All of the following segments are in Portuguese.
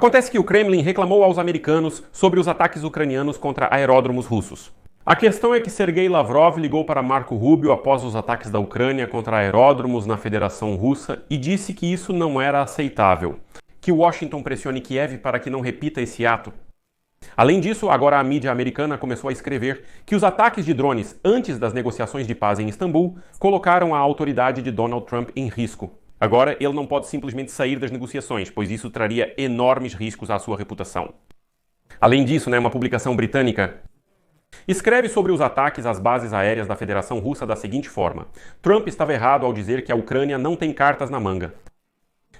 Acontece que o Kremlin reclamou aos americanos sobre os ataques ucranianos contra aeródromos russos. A questão é que Sergei Lavrov ligou para Marco Rubio após os ataques da Ucrânia contra aeródromos na Federação Russa e disse que isso não era aceitável, que Washington pressione Kiev para que não repita esse ato. Além disso, agora a mídia americana começou a escrever que os ataques de drones antes das negociações de paz em Istambul colocaram a autoridade de Donald Trump em risco. Agora, ele não pode simplesmente sair das negociações, pois isso traria enormes riscos à sua reputação. Além disso, uma publicação britânica escreve sobre os ataques às bases aéreas da Federação Russa da seguinte forma: Trump estava errado ao dizer que a Ucrânia não tem cartas na manga.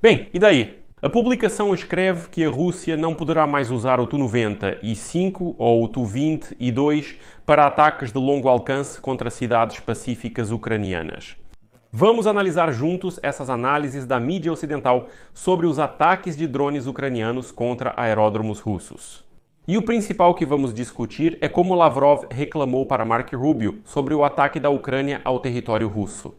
Bem, e daí? A publicação escreve que a Rússia não poderá mais usar o Tu-95 ou o Tu-22 para ataques de longo alcance contra cidades pacíficas ucranianas. Vamos analisar juntos essas análises da mídia ocidental sobre os ataques de drones ucranianos contra aeródromos russos. E o principal que vamos discutir é como Lavrov reclamou para Marco Rubio sobre o ataque da Ucrânia ao território russo.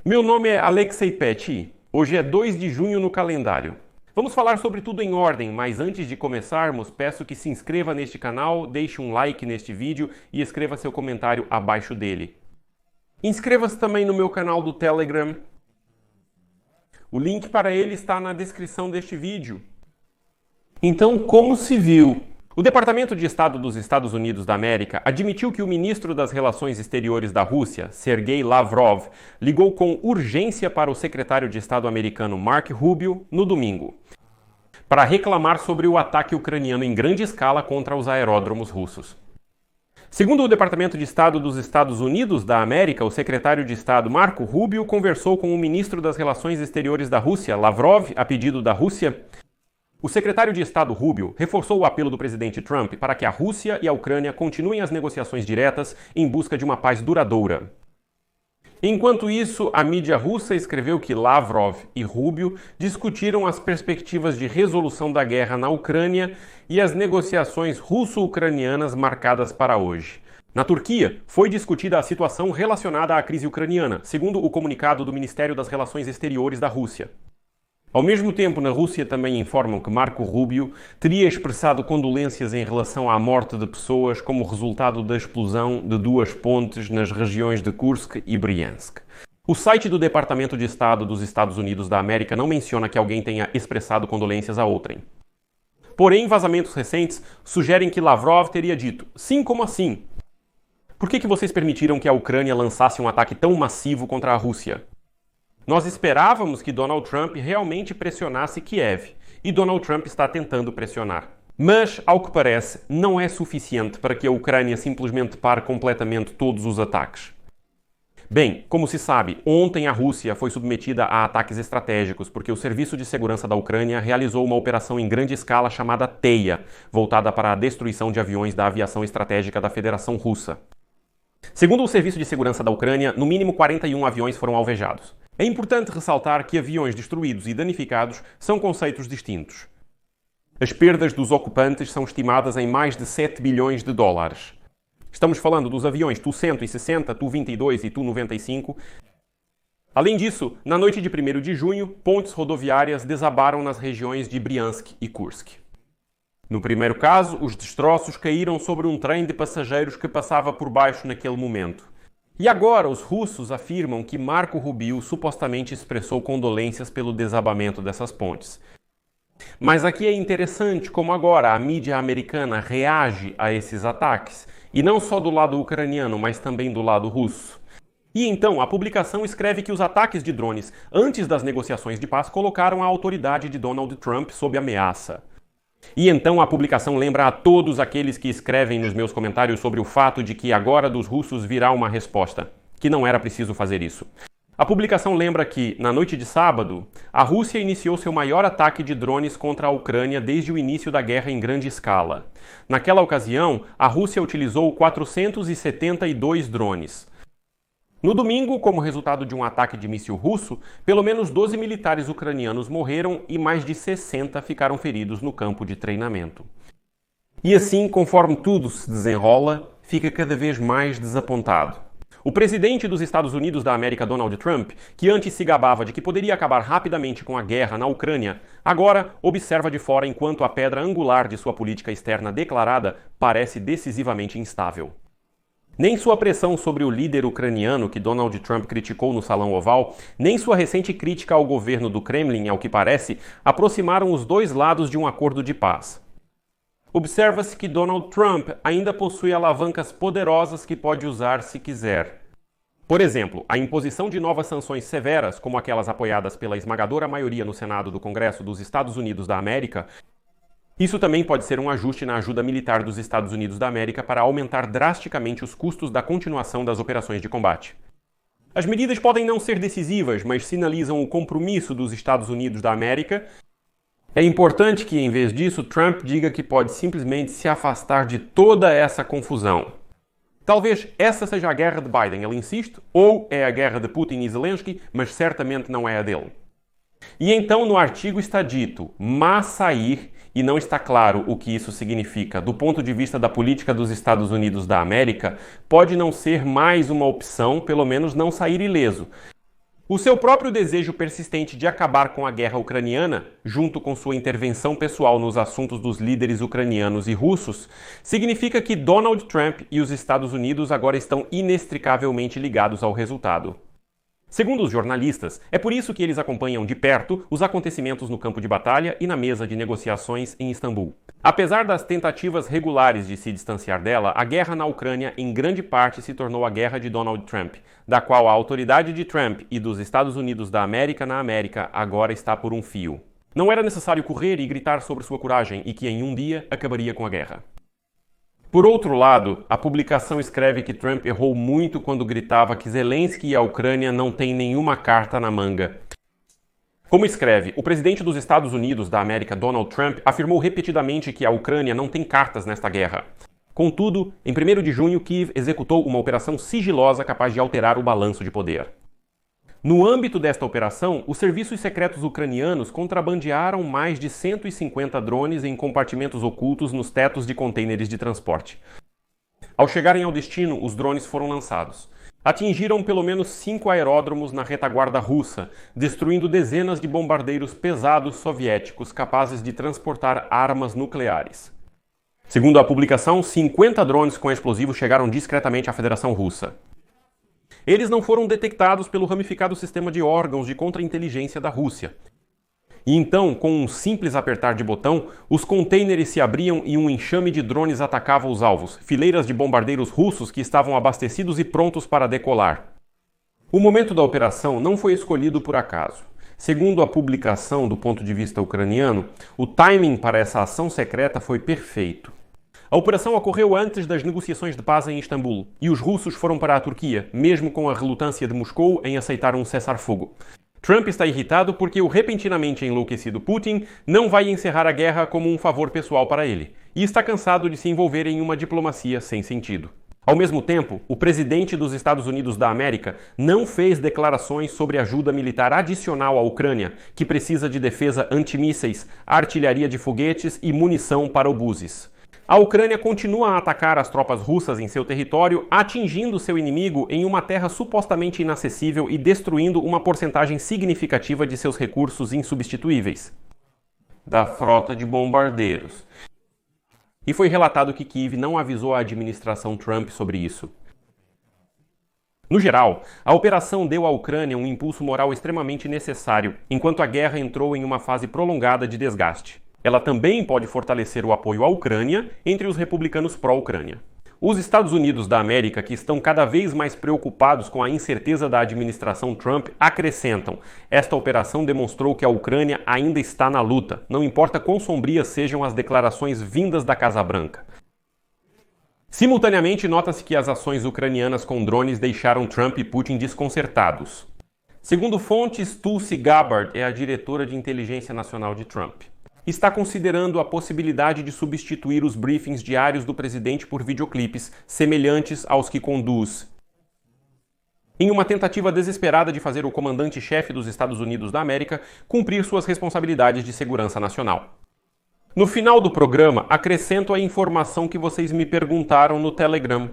Meu nome é Alexei Petty. Hoje é 2 de junho no calendário. Vamos falar sobre tudo em ordem, mas antes de começarmos, peço que se inscreva neste canal, deixe um like neste vídeo e escreva seu comentário abaixo dele. Inscreva-se também no meu canal do Telegram. O link para ele está na descrição deste vídeo. Então, como se viu? O Departamento de Estado dos Estados Unidos da América admitiu que o ministro das Relações Exteriores da Rússia, Sergei Lavrov, ligou com urgência para o secretário de Estado americano Marco Rubio no domingo, para reclamar sobre o ataque ucraniano em grande escala contra os aeródromos russos. Segundo o Departamento de Estado dos Estados Unidos da América, o secretário de Estado Marco Rubio conversou com o ministro das Relações Exteriores da Rússia, Lavrov, a pedido da Rússia. O secretário de Estado Rubio reforçou o apelo do presidente Trump para que a Rússia e a Ucrânia continuem as negociações diretas em busca de uma paz duradoura. Enquanto isso, a mídia russa escreveu que Lavrov e Rubio discutiram as perspectivas de resolução da guerra na Ucrânia e as negociações russo-ucranianas marcadas para hoje. Na Turquia, foi discutida a situação relacionada à crise ucraniana, segundo o comunicado do Ministério das Relações Exteriores da Rússia. Ao mesmo tempo, na Rússia também informam que Marco Rubio teria expressado condolências em relação à morte de pessoas como resultado da explosão de 2 pontes nas regiões de Kursk e Briansk. O site do Departamento de Estado dos Estados Unidos da América não menciona que alguém tenha expressado condolências a outrem. Porém, vazamentos recentes sugerem que Lavrov teria dito: sim, como assim? Por que vocês permitiram que a Ucrânia lançasse um ataque tão massivo contra a Rússia? Nós esperávamos que Donald Trump realmente pressionasse Kiev, e Donald Trump está tentando pressionar. Mas, ao que parece, não é suficiente para que a Ucrânia simplesmente pare completamente todos os ataques. Bem, como se sabe, ontem a Rússia foi submetida a ataques estratégicos porque o Serviço de Segurança da Ucrânia realizou uma operação em grande escala chamada Teia, voltada para a destruição de aviões da aviação estratégica da Federação Russa. Segundo o Serviço de Segurança da Ucrânia, no mínimo 41 aviões foram alvejados. É importante ressaltar que aviões destruídos e danificados são conceitos distintos. As perdas dos ocupantes são estimadas em mais de 7 bilhões de dólares. Estamos falando dos aviões Tu-160, Tu-22 e Tu-95. Além disso, na noite de 1º de junho, pontes rodoviárias desabaram nas regiões de Briansk e Kursk. No primeiro caso, os destroços caíram sobre um trem de passageiros que passava por baixo naquele momento. E agora os russos afirmam que Marco Rubio supostamente expressou condolências pelo desabamento dessas pontes. Mas aqui é interessante como agora a mídia americana reage a esses ataques, e não só do lado ucraniano, mas também do lado russo. E então a publicação escreve que os ataques de drones antes das negociações de paz colocaram a autoridade de Donald Trump sob ameaça. E então a publicação lembra a todos aqueles que escrevem nos meus comentários sobre o fato de que agora dos russos virá uma resposta, que não era preciso fazer isso. A publicação lembra que, na noite de sábado, a Rússia iniciou seu maior ataque de drones contra a Ucrânia desde o início da guerra em grande escala. Naquela ocasião, a Rússia utilizou 472 drones. No domingo, como resultado de um ataque de míssil russo, pelo menos 12 militares ucranianos morreram e mais de 60 ficaram feridos no campo de treinamento. E assim, conforme tudo se desenrola, fica cada vez mais desapontado. O presidente dos Estados Unidos da América, Donald Trump, que antes se gabava de que poderia acabar rapidamente com a guerra na Ucrânia, agora observa de fora enquanto a pedra angular de sua política externa declarada parece decisivamente instável. Nem sua pressão sobre o líder ucraniano que Donald Trump criticou no Salão Oval, nem sua recente crítica ao governo do Kremlin, ao que parece, aproximaram os dois lados de um acordo de paz. Observa-se que Donald Trump ainda possui alavancas poderosas que pode usar se quiser. Por exemplo, a imposição de novas sanções severas, como aquelas apoiadas pela esmagadora maioria no Senado do Congresso dos Estados Unidos da América. Isso também pode ser um ajuste na ajuda militar dos Estados Unidos da América para aumentar drasticamente os custos da continuação das operações de combate. As medidas podem não ser decisivas, mas sinalizam o compromisso dos Estados Unidos da América. É importante que, em vez disso, Trump diga que pode simplesmente se afastar de toda essa confusão. Talvez essa seja a guerra de Biden, ele insiste, ou é a guerra de Putin e Zelensky, mas certamente não é a dele. E então no artigo está dito, mas sair, e não está claro o que isso significa. Do ponto de vista da política dos Estados Unidos da América, pode não ser mais uma opção, pelo menos não sair ileso. O seu próprio desejo persistente de acabar com a guerra ucraniana, junto com sua intervenção pessoal nos assuntos dos líderes ucranianos e russos, significa que Donald Trump e os Estados Unidos agora estão inextricavelmente ligados ao resultado. Segundo os jornalistas, é por isso que eles acompanham de perto os acontecimentos no campo de batalha e na mesa de negociações em Istambul. Apesar das tentativas regulares de se distanciar dela, a guerra na Ucrânia em grande parte se tornou a guerra de Donald Trump, da qual a autoridade de Trump e dos Estados Unidos da América na América agora está por um fio. Não era necessário correr e gritar sobre sua coragem e que em um dia acabaria com a guerra. Por outro lado, a publicação escreve que Trump errou muito quando gritava que Zelensky e a Ucrânia não têm nenhuma carta na manga. Como escreve, o presidente dos Estados Unidos da América, Donald Trump, afirmou repetidamente que a Ucrânia não tem cartas nesta guerra. Contudo, em 1º de junho, Kiev executou uma operação sigilosa capaz de alterar o balanço de poder. No âmbito desta operação, os serviços secretos ucranianos contrabandearam mais de 150 drones em compartimentos ocultos nos tetos de contêineres de transporte. Ao chegarem ao destino, os drones foram lançados. Atingiram pelo menos 5 aeródromos na retaguarda russa, destruindo dezenas de bombardeiros pesados soviéticos capazes de transportar armas nucleares. Segundo a publicação, 50 drones com explosivos chegaram discretamente à Federação Russa. Eles não foram detectados pelo ramificado sistema de órgãos de contra-inteligência da Rússia. E então, com um simples apertar de botão, os contêineres se abriam e um enxame de drones atacava os alvos, fileiras de bombardeiros russos que estavam abastecidos e prontos para decolar. O momento da operação não foi escolhido por acaso. Segundo a publicação do ponto de vista ucraniano, o timing para essa ação secreta foi perfeito. A operação ocorreu antes das negociações de paz em Istambul, e os russos foram para a Turquia, mesmo com a relutância de Moscou em aceitar um cessar-fogo. Trump está irritado porque o repentinamente enlouquecido Putin não vai encerrar a guerra como um favor pessoal para ele, e está cansado de se envolver em uma diplomacia sem sentido. Ao mesmo tempo, o presidente dos Estados Unidos da América não fez declarações sobre ajuda militar adicional à Ucrânia, que precisa de defesa antimísseis, artilharia de foguetes e munição para obuses. A Ucrânia continua a atacar as tropas russas em seu território, atingindo seu inimigo em uma terra supostamente inacessível e destruindo uma porcentagem significativa de seus recursos insubstituíveis. Da frota de bombardeiros. E foi relatado que Kiev não avisou a administração Trump sobre isso. No geral, a operação deu à Ucrânia um impulso moral extremamente necessário, enquanto a guerra entrou em uma fase prolongada de desgaste. Ela também pode fortalecer o apoio à Ucrânia entre os republicanos pró-Ucrânia. Os Estados Unidos da América, que estão cada vez mais preocupados com a incerteza da administração Trump, acrescentam: esta operação demonstrou que a Ucrânia ainda está na luta, não importa quão sombrias sejam as declarações vindas da Casa Branca. Simultaneamente, nota-se que as ações ucranianas com drones deixaram Trump e Putin desconcertados. Segundo fontes, Tulsi Gabbard é a diretora de inteligência nacional de Trump. Está considerando a possibilidade de substituir os briefings diários do presidente por videoclipes semelhantes aos que conduz, em uma tentativa desesperada de fazer o comandante-chefe dos Estados Unidos da América cumprir suas responsabilidades de segurança nacional. No final do programa, acrescento a informação que vocês me perguntaram no Telegram.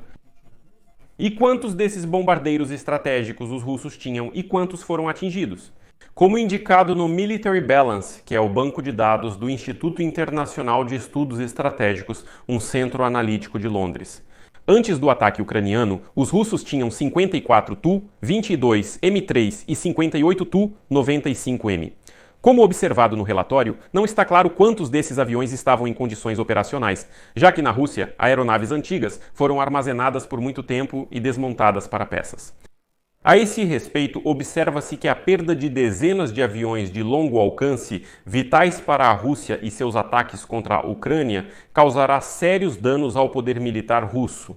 E quantos desses bombardeiros estratégicos os russos tinham e quantos foram atingidos? Como indicado no Military Balance, que é o banco de dados do Instituto Internacional de Estudos Estratégicos, um centro analítico de Londres. Antes do ataque ucraniano, os russos tinham 54 Tu, 22 M3 e 58 Tu 95M. Como observado no relatório, não está claro quantos desses aviões estavam em condições operacionais, já que na Rússia, aeronaves antigas foram armazenadas por muito tempo e desmontadas para peças. A esse respeito, observa-se que a perda de dezenas de aviões de longo alcance, vitais para a Rússia e seus ataques contra a Ucrânia, causará sérios danos ao poder militar russo.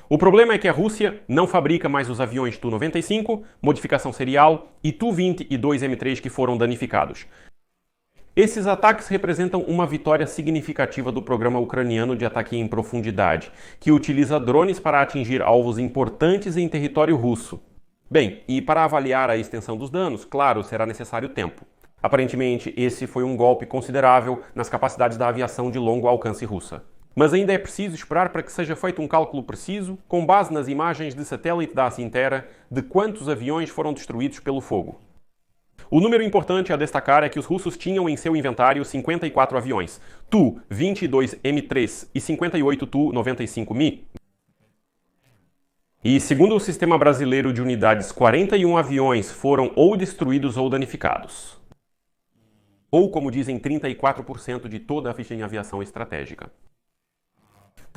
O problema é que a Rússia não fabrica mais os aviões Tu-95, modificação serial, e Tu-20 e 2M3 que foram danificados. Esses ataques representam uma vitória significativa do programa ucraniano de ataque em profundidade, que utiliza drones para atingir alvos importantes em território russo. Bem, e para avaliar a extensão dos danos, claro, será necessário tempo. Aparentemente, esse foi um golpe considerável nas capacidades da aviação de longo alcance russa. Mas ainda é preciso esperar para que seja feito um cálculo preciso, com base nas imagens de satélite da Asintera, de quantos aviões foram destruídos pelo fogo. O número importante a destacar é que os russos tinham em seu inventário 54 aviões, Tu-22M3 e 58 Tu-95Mi. E segundo o Sistema Brasileiro de Unidades, 41 aviões foram ou destruídos ou danificados. Ou, como dizem, 34% de toda a ficha em aviação estratégica.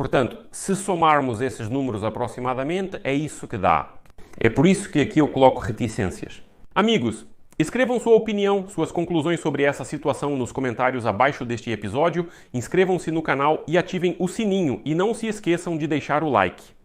Portanto, se somarmos esses números aproximadamente, é isso que dá. É por isso que aqui eu coloco reticências. Amigos, escrevam sua opinião, suas conclusões sobre essa situação nos comentários abaixo deste episódio, inscrevam-se no canal e ativem o sininho e não se esqueçam de deixar o like.